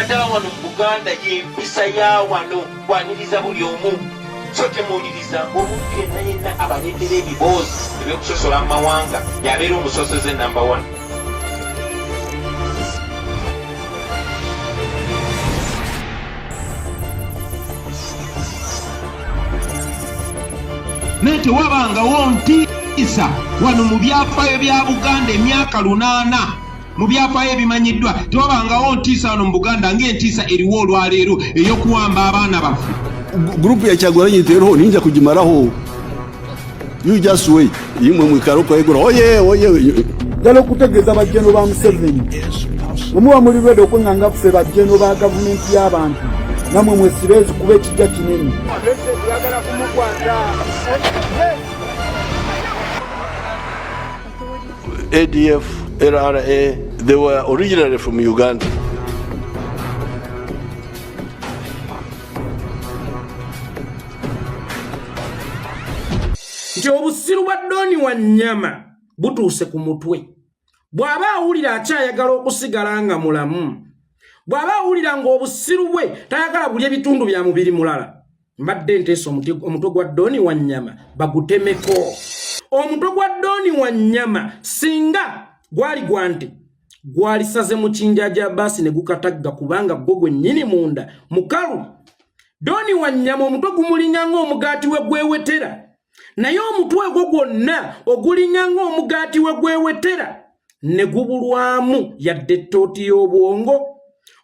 naddala wano mu Buganda y'empisa ya wano kwaniriza buli omu. So temuwuliriza omuntu yenna abaleetera ebiboozi eby'okusosola mu mawanga y'abeera omusosoze number 1. Nete wabangawo ntiisa wano mu byafaayo bya Buganda emyaka 8 mu byafaayo ebimanyiddwa tewabangawo ntiisa wano mu Buganda ng'entiisa eriwo olwaleero ey'okuwamba abaana baffe. Grupu ya Kyagulanyi teroho ninja kujimaraho. You just wait. Yimwe mwikaro kwa egura. Oye. Jalo kutegeza bajeno ba Museveni. Omuwa muri redo kwanganga kuse bajeno ba government y'abantu. Namwe mwesirezi kube kijja kinene. ADF, LRA, they were originally from Uganda. Obusiru bwa Doni Wanyama butuuse ku mutwe. Bw'aba awulira akyayagala okusigala nga mulamu. Bw'aba awulira ng'obusiru bwe tayagala buli ebitundu bya mubiri mulala. Mbadde nteesa omutwe gwa Doni Wanyama bagutemeko. Omutwe gwa Doni Wanyama singa gwali gwante gwalisaze mu kinjaja basi ne gukatagga kubanga gogwe nnyini munda mukalu. Doni Wanyama omutwe gumulinga ng'omugaati we gwewetera. Naye omutwe gwo gwonna ogulinga ng'omugaati we gwewetera ne gubulwamu yadde tooti y'obwongo.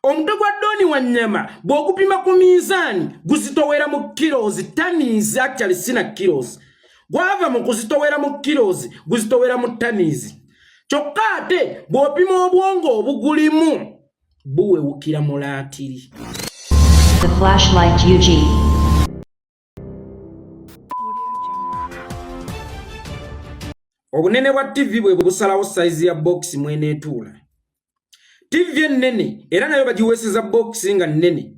Omutwe gwa Doni Wanyama bw'ogupima ku miizaani guzitowera mu kilozi tanizi, actually sina kilozi. Gwava mu kuzitowera mu kilozi guzitowera mu tanizi. Kyokka ate bw'opima obwongo obugulimu buwewukira mu laatiri. The flashlight UG. Obunene bwa TV bwe busalawo size ya box mwene etula. TV ennene era nayo bagiweseza box nga nnene.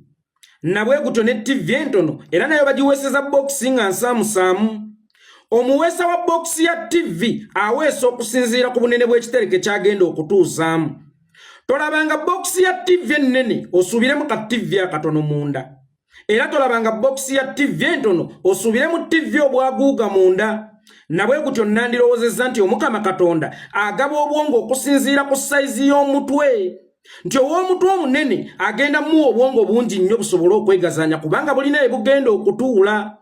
Nabwe gutone TV entono era nayo bagiweseza box nga nsaamu. Omuwesa wa box ya TV aweesa okusinziira ku bunene bw'ekitereke kyagenda okutuusaamu. Tolabanga box ya TV ennene osuubiremu ka TV akatono munda. Era tolabanga box ya TV entono osuubiremu TV obwaguuga munda. Nabwe gutyo nandirowoozezza nti Omukama Katonda agaba obwongo okusinziira ku saizi y'omutwe. Nti ow'omutwe omunene agenda mu obwongo bungi nnyo busobole okwegazaanya kubanga bulina ebugenda okutuula.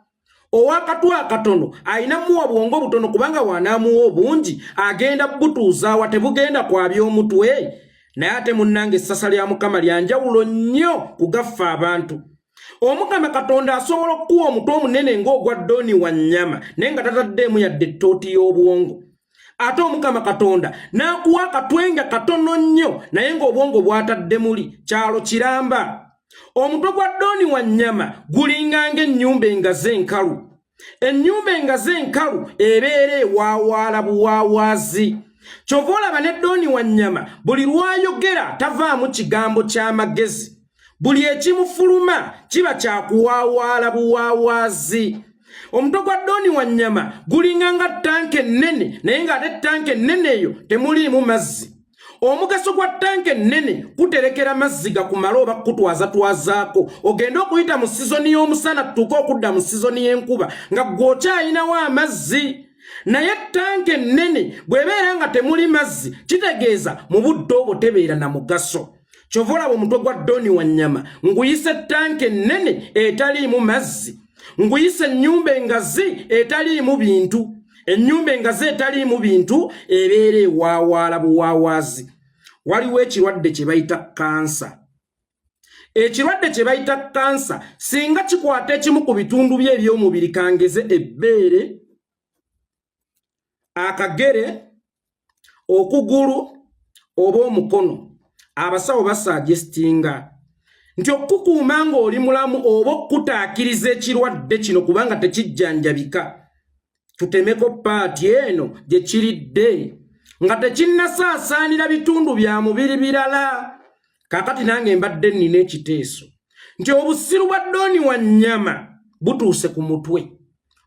Ow'akatwe akatono ayina mu obwongo butono kubanga wanaamuwa obungi agenda butuuzaawa tebugenda kwabya omutwe. Naye ate munnange essasa lya Mukama lya njawulo nnyo kugaffa abantu. Omukama Katonda asobola okuwa omutwe omunene ng'ogwa Doni Wanyama naye nga tataddeemu yadde tooti y'obwongo. Ate Omukama Katonda n'akuwa akatwenga katono nnyo naye ng'obwongo bwatadde muli kyalo kiramba. Omutwe gwa Doni Wanyama gulinganga ennyumba engaze enkalu. Ennyumba engaze enkalu ebeera ewaawaala buwaawaazi. Kyova olaba ne Doni Wanyama buli lwayogera tavaamu kigambo ky'amagezi. Buli ekimufuluma kiba kyakuwaawaala buwaawaazi. Omutwe gwa Doni Wanyama gulinganga tanke nnene naye ng'ate tanke nnene eyo temuliimu mazzi. Omugaso gwa tanke nnene kuterekera mazzi gakumala oba kutwazaako ogenda okuyita mu sizoni y'omusana tutuuke okudda mu sizoni y'enkuba nga gw'okyayinawo amazzi. Naye tanke nnene bw'ebeera nga temuli mazzi kitegeeza mu budde obwo tebeera na mugaso. Kyova olaba omutwe gwa Doni Wanyama nguyise tanke nnene etaliimu mazzi. Nguyise ennyumba engazi etaliimu bintu. Ennyumba engazi etaliimu bintu ebeera ewaawaala buwaawaazi. Waliwo ekirwadde kye bayita kansa. Ekirwadde kye bayita kansa singa kikwata ekimu ku bitundu bye eby'omubiri kangeze ebbeere, akagere, okugulu oba omukono, abasawo basuggestinga nti okukuuma ng'oli mulamu oba okutaakiriza ekirwadde kino kubanga tekijjanjabika. Tutemeko paati eno gye kiridde nga tekinnasaasaanira bitundu bya mubiri birala. Kakati nange mbadde nnina ekiteeso nti obusiru bwa Doni Wanyama butuuse ku mutwe.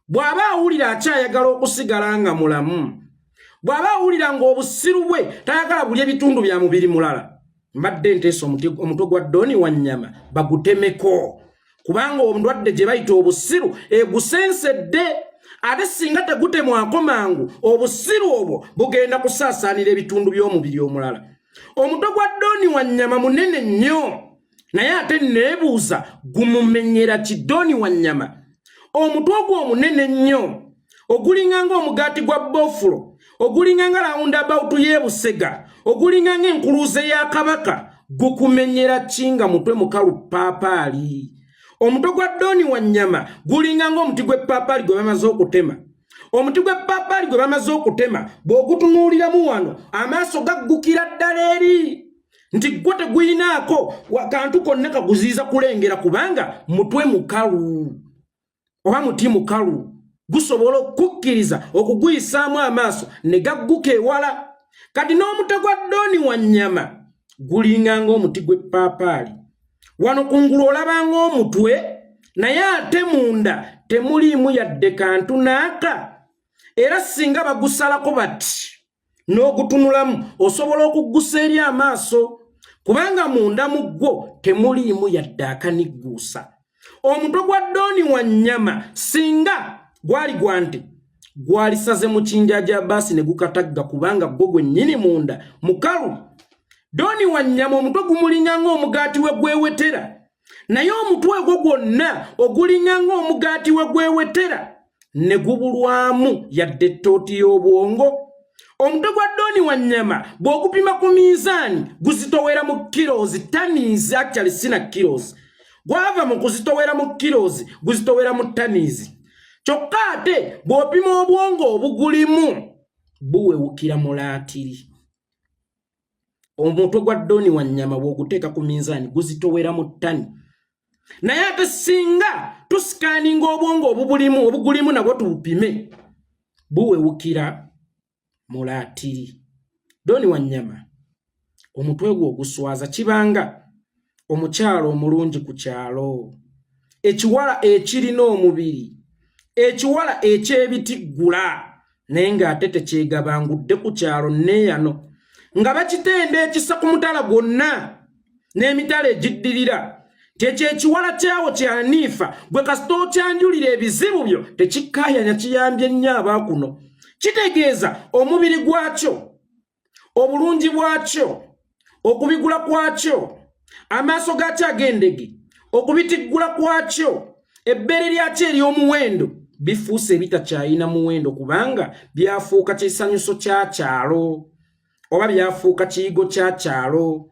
Bw'aba awulira akyayagala okusigala nga mulamu. Bw'aba awulira ng'obusiru bwe tayagala buli ebitundu bya mubiri mulala. mbadde nteesa omutwe gwa Doni Wanyama bagutemeko kubanga omulwadde gye bayita obusiru egusensedde ate singa tegutemwako mangu obusiru obwo bugenda kusaasaanira ebitundu by'omubiri omulala. Omutwe gwa Doni Wanyama munene nnyo naye ate neebuuza gumumenyera ki Doni Wanyama? Omutwe gwo munene nnyo ogulinganga omugaati gwa bofulo ogulinganga roundabout y'Ebusega ogulinganga enkuluze ya Kabaka gukumenyera kinga mutwe mukalu papaali. Omutwe gwa Doni Wanyama gulinganga omuti gw'eppapaali gwe bamaze okutema. Omuti gw'eppapaali gwe bamaze okutema bw'ogutunuuliramu wano amaaso gaggukira ddala eri nti gwe teguyinaako kantu konna kaguziiza kulengera kubanga mutwe mukalu oba muti mukalu gusobola okukkiriza okuguyisaamu amaaso ne gagguka ewala. Kati n'omutwe gwa Doni Wanyama gulinganga omuti gw'eppapaali wano kungulu olabanga omutwe naye ate munda temuliimu yadde kantu naaka era singa bagusalako bati n'ogutunulamu osobola okuggusa eri amaaso kubanga munda mu gwo temuliimu yadde akanigguusa. Omutwe gwa Doni Wanyama singa gwali gwante gwalisaze mu kinja gya baasi ne gukatagga kubanga gwo gwennyini munda mukalu. Doni Wanyama omutwe gumulinganga omugaati we gwewetera naye omutwe gwo gwonna ogulinganga omugaati we gwewetera ne gubulwamu yadde ettooti y'obwongo. Omutwe gwa Doni Wanyama bw'ogupima ku miizaani guzitowera mu kilos tanizi actually sina kilos gwava mu kuzitowera mu kilos guzitowera mu tanizi kyokka ate bw'opima obwongo obugulimu buwewukira mu laatiri. Omutwe gwa Doni Wanyama bw'oguteeka ku miizaani guzitowera mu ttani naye ate singa tusikaaninga obwongo obugulimu nabwo tubupime buwewukira mu laatiri. Doni Wanyama omutwe gwo oguswaza kibanga omukyalo omulungi ku kyalo ekiwala ekirina omubiri ekiwala ekyebitiggula naye ng'ate tekyegabangudde ku kyalo neeyano nga bakitenda ekisa ku mutala gwonna n'emitala egiddirira kyekyo ekiwala kyawo kyaniifa gwe kasita okyanjulira ebizibu byo tekikkaayanya kiyambye nnyo abaakuno. Kitegeeza omubiri gwakyo obulungi bwakyo okubigula kwakyo amaaso gaakyo agendege okubitiggula kwakyo ebbere lyakyo ery'omuwendo bifuuse ebitakyayina muwendo kubanga byafuuka kisanyuso kya kyalo oba byafuuka kiyigo kya kyalo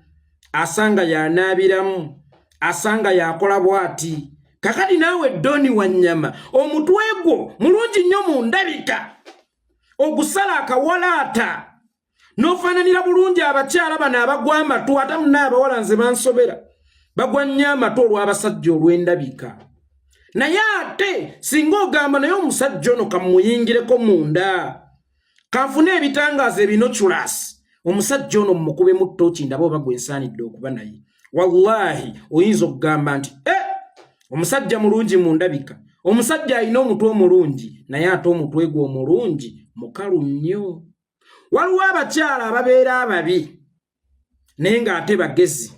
asanga yanaabiramu asanga yakola bwati. Kakati naawe Doni Wanyama omutwe gwo mulungi nnyo mu ndabika ogusala akawalaata n'ofaananira bulungi abakyala bano abagwa amatu ate munna abawala nze bansobera bagwa nnyo amatu olw'abasajja olw'endabika. Naye ate singa ogamba naye omusajja ono kamuyingireko munda kanfune ebitangaazo ebinoculasi omusajja ono mukube mu ttooki ndaba oba gwe nsaanidde okuba naye. Wallahi oyinza okugamba nti omusajja mulungi mu ndabika omusajja alina omutwe omulungi naye ate omutwe gwe omulungi mukalu nnyo. Waliwo abakyala ababeera ababi naye ng'ate bagezi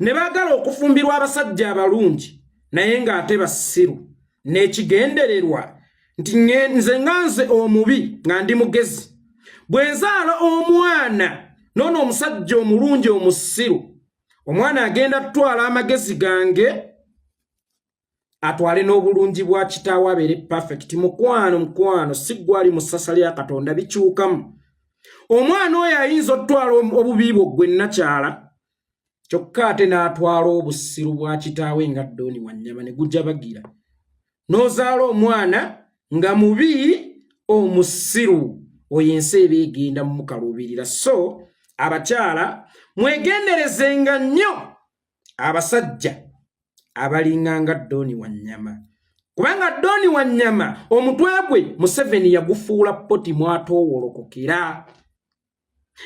ne baagala okufumbirwa abasajja abalungi naye ng'ate basiru n'ekigendererwa nti nze omubi nga ndi mugezi bwe nzaala omwana noono omusajja omulungi omusiru omwana agenda tutwala amagezi gange atwale n'obulungi bwa kitaawe abeere perfect. Mukwano si gwali mu ssasa lya Katonda bikyukamu. Omwana oyo ayinza otwala obubi bwo gwe nnakyala kyokka ate n'atwala obusiru bwa kitaawe nga Doni Wanyama ne gujja bagira n'ozaala omwana nga mubi omusiru oyo ensi eba egenda mu mukaluubirira. So abakyala mwegenderezenga nnyo abasajja abalinganga Doni Wanyama kubanga Doni Wanyama omutwe gwe Museveni yagufuula poti mwatoowolokokera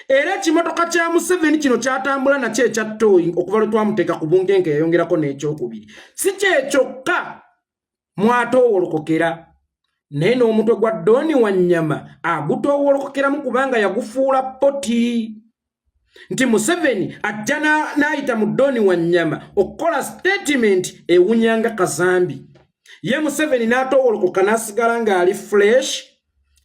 era ekimotoka kya Museveni kino kyatambula nakyo ekya towing okuva lwe twamuteeka ku bunkenke yayongerako n'ekyokubiri si kyekyokka mwatoowolokokera naye n'omutwe gwa Doni Wanyama agutoowolokokeramu kubanga yagufuula poti. nti Museveni ajja n'ayita mu Doni Wanyama okukola statement ewunyanga kazambi. Ye Museveni n'atowolokoka n'asigala ng'ali fresh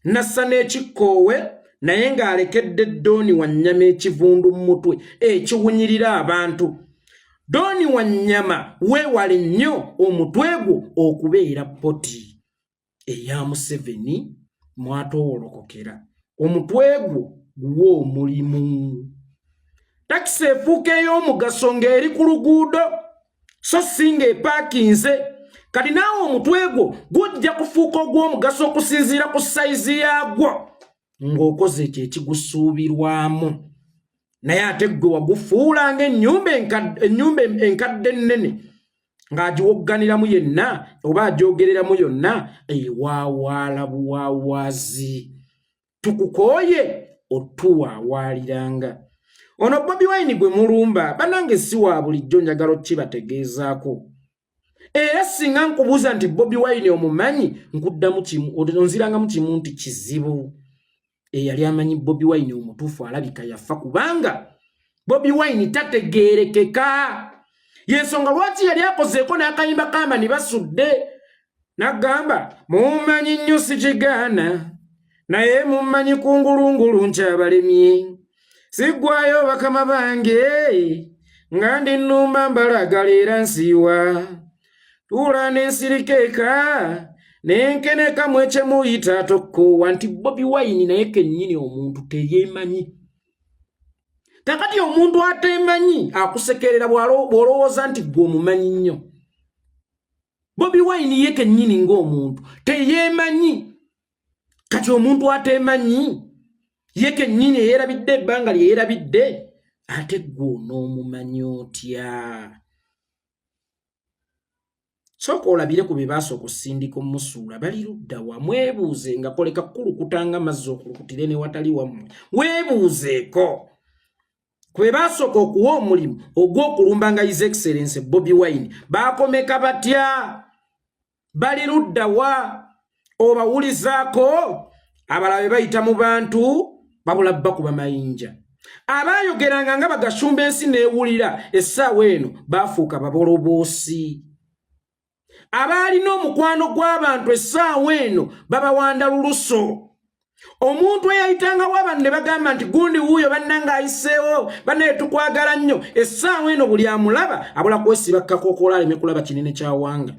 nassa n'ekikoowe naye ng'alekedde Doni Wanyama ekivundu mu mutwe ekiwunyirira abantu. Doni Wanyama weewale nnyo omutwe gwo okubeera poti eya Museveni mwatowolokokera. Omutwe gwo guwo omulimu. Takisi efuuka ey'omugaso ng'eri ku luguudo so singa epaakinze. Kati naawe omutwe gwo gujja kufuuka ogw'omugaso okusinziira ku sayizi yaagwo ng'okoze ekyo ekigusuubirwamu. Naye ate gwe wagufuula ng'ennyumba enkadde ennene ng'agiwogganiramu yenna oba agyogereramu yonna ewaawaala buwaawaazi. Tukukooye otuwaawaaliranga. Ono Bobi Wine gwe mulumba banange si wa bulijjo njagala okibategeezaako. Era singa nkubuuza nti Bobi Wine omumanyi nkuddamu kimu onzirangamu kimu nti kizibu. Eyali amanyi Bobi Wine omutuufu alabika yafa kubanga Bobi Wine tategeerekeka. Yensonga lwaki yali akozeeko n'akayimba kamba ne basudde n'agamba mumanyi nnyo sikigaana naye mumanyi kungulungulu nkyabalemye sigwayo bakama bange nga ndi nnumba mbalagala era nsiiwa tuula n'ensirikeeka nenkeneka mwekye muyita tokkoowa nti Bobi Wine naye kennyini omuntu teyeemanyi. Kakati omuntu ateemanyi akusekerera bw'olowooza nti gwe omumanyi nnyo. Bobi Wine ye kennyini ng'omuntu teyeemanyi. Kati omuntu ateemanyi ye kennyini yeerabidde ebbanga lye yeerabidde ate gwe onoomumanyi otya? Sooka olabire ku bye baasooka okusindika omusuula bali ludda wa mwebuuze nga koleka kulukutanga mazzi okulukutire ne watali wammwe. Weebuuzeeko ku bye baasooka okuwa omulimu ogw'okulumba nga His Excellency Bobi Wine baakomeka batya? Bali ludda wa? Obawulizaako? Abalabe bayita mu bantu babula bakuba mayinja. Abaayogeranga nga bagashumba ensi neewulira essaawa eno baafuuka baboloboosi. Abaalina omukwano gw'abantu essaawa eno babawanda luluso. Omuntu eyayitangawo abantu ne bagamba nti gundi wuuyo bannanga ayiseewo bannaye tukwagala nnyo essaawa eno buli amulaba abula kwesiba kakokola aleme kulaba kinene kya wanga.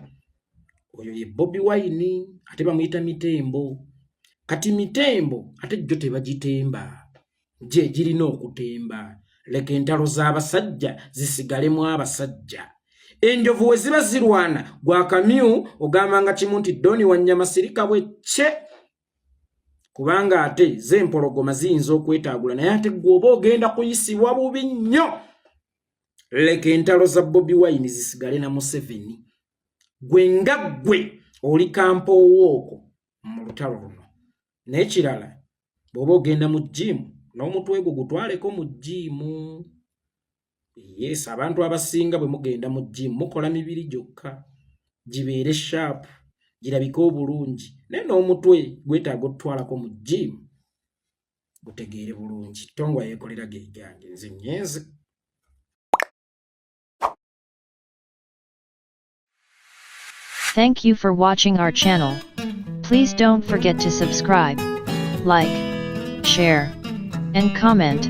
Oyo ye Bobi Wine ate bamuyita mitembo. Kati mitembo ate jjo tebagitemba. Je girina okutemba. Leka entalo z'abasajja zisigalemu abasajja. Enjovu we ziba zirwana gwa kamyu ogambanga kimu nti Doni Wanyama sirika bwe che. Kubanga ate z'empologoma ziyinza okwetaagula naye ate gwoba ogenda kuyisibwa bubi nnyo. Leka entalo za Bobi Wine zisigale na Museveni. Gwe nga gwe oli kampoowooko mu lutalo luno. N'ekirala bw'oba ogenda mu jjimu n'omutwe gwo gutwaleko mu jjimu. Yes, abantu abasinga bwe mugenda mu jjimu mukola mibiri gyokka gibeere sharp girabika obulungi naye n'omutwe gwetaaga otwalako mu jjimu gutegeere bulungi. Tongwa yeekolera ge gange nze nyenze. Thank you for watching our channel. Please don't forget to subscribe, like, share, and comment.